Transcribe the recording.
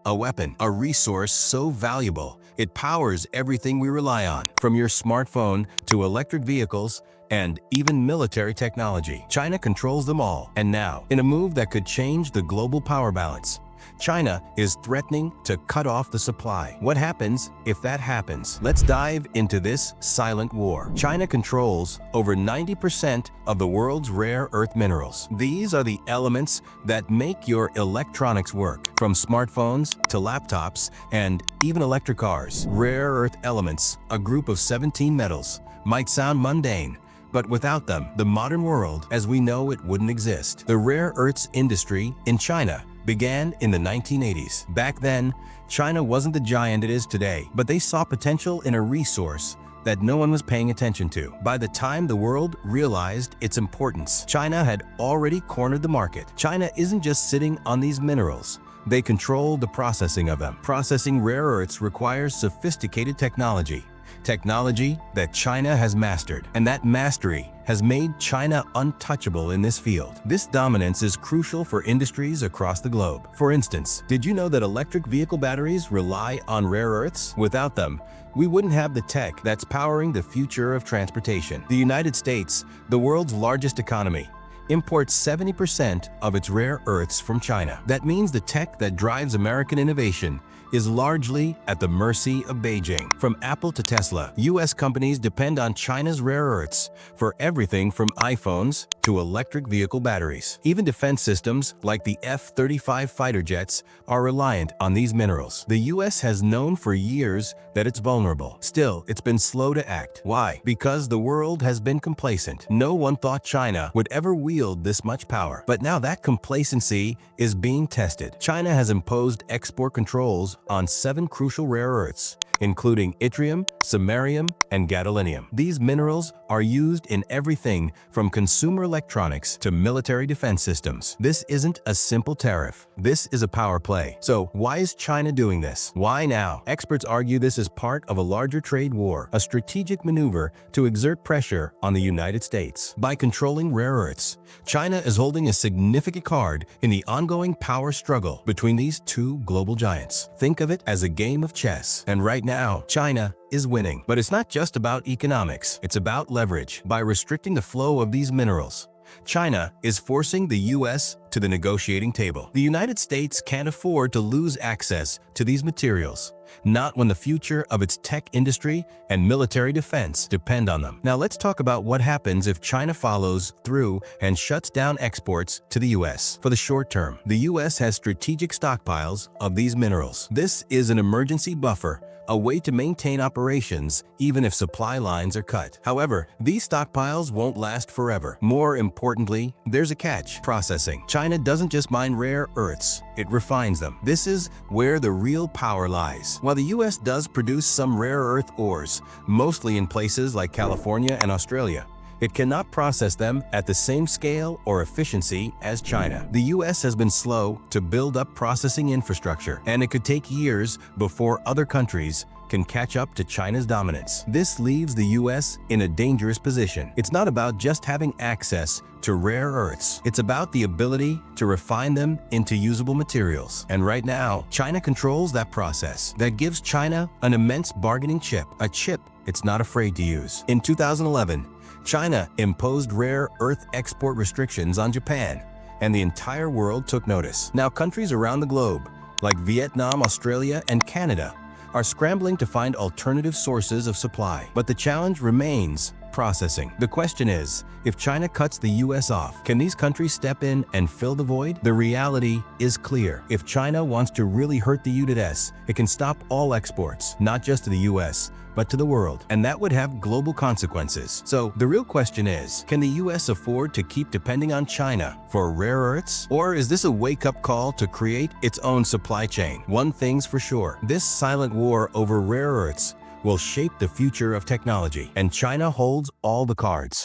a weapon, a resource so valuable it powers everything we rely on, from your smartphone to electric vehicles and even military technology. China controls them all. And now, in a move that could change the global power balance, China is threatening to cut off the supply. What happens if that happens? Let's dive into this silent war. China controls over 90% of the world's rare earth minerals. These are the elements that make your electronics work, from smartphones to laptops and even electric cars. Rare earth elements, a group of 17 metals, might sound mundane, but without them, the modern world as we know it wouldn't exist. The rare earths industry in China began in the 1980s. Back then, China wasn't the giant it is today, but they saw potential in a resource that no one was paying attention to. By the time the world realized its importance, China had already cornered the market. China isn't just sitting on these minerals. They control the processing of them. Processing rare earths requires sophisticated technology that China has mastered, and that mastery has made China untouchable in this field. This dominance is crucial for industries across the globe. For instance, did you know that electric vehicle batteries rely on rare earths? Without them, we wouldn't have the tech that's powering the future of transportation. The United States, the world's largest economy, imports 70% of its rare earths from China. That means the tech that drives American innovation is largely at the mercy of Beijing. From Apple to Tesla, U.S. companies depend on China's rare earths for everything from iPhones to electric vehicle batteries. Even defense systems like the F-35 fighter jets are reliant on these minerals. The U.S. has known for years that it's vulnerable. Still, it's been slow to act. Why? Because the world has been complacent. No one thought China would ever wield this much power. But now that complacency is being tested. China has imposed export controls on 7 crucial rare earths, including yttrium, samarium, and gadolinium. These minerals are used in everything from consumer electronics to military defense systems. This isn't a simple tariff. This is a power play. So why is China doing this? Why now? Experts argue this is part of a larger trade war, a strategic maneuver to exert pressure on the United States. By controlling rare earths, China is holding a significant card in the ongoing power struggle between these two global giants. Think of it as a game of chess. And right now, China is winning. But it's not just about economics. It's about leverage. By restricting the flow of these minerals, China is forcing the U.S. to the negotiating table. The United States can't afford to lose access to these materials, not when the future of its tech industry and military defense depend on them. Now let's talk about what happens if China follows through and shuts down exports to the U.S. For the short term, the U.S. has strategic stockpiles of these minerals. This is an emergency buffer, a way to maintain operations even if supply lines are cut. However, these stockpiles won't last forever. More importantly, there's a catch: processing. China doesn't just mine rare earths, it refines them. This is where the real power lies. While the U.S. does produce some rare earth ores, mostly in places like California and Australia, it cannot process them at the same scale or efficiency as China. The U.S. has been slow to build up processing infrastructure, and it could take years before other countries can catch up to China's dominance. This leaves the U.S. in a dangerous position. It's not about just having access to rare earths. It's about the ability to refine them into usable materials. And right now, China controls that process. That gives China an immense bargaining chip, a chip it's not afraid to use. In 2011, China imposed rare earth export restrictions on Japan, and the entire world took notice. Now, countries around the globe, like Vietnam, Australia, and Canada, are scrambling to find alternative sources of supply. But the challenge remains: processing. The question is, if China cuts the U.S. off, can these countries step in and fill the void? The reality is clear. If China wants to really hurt the U.S., it can stop all exports, not just to the U.S., but to the world, and that would have global consequences. So the real question is, can the U.S. afford to keep depending on China for rare earths? Or is this a wake-up call to create its own supply chain? One thing's for sure: this silent war over rare earths will shape the future of technology, and China holds all the cards.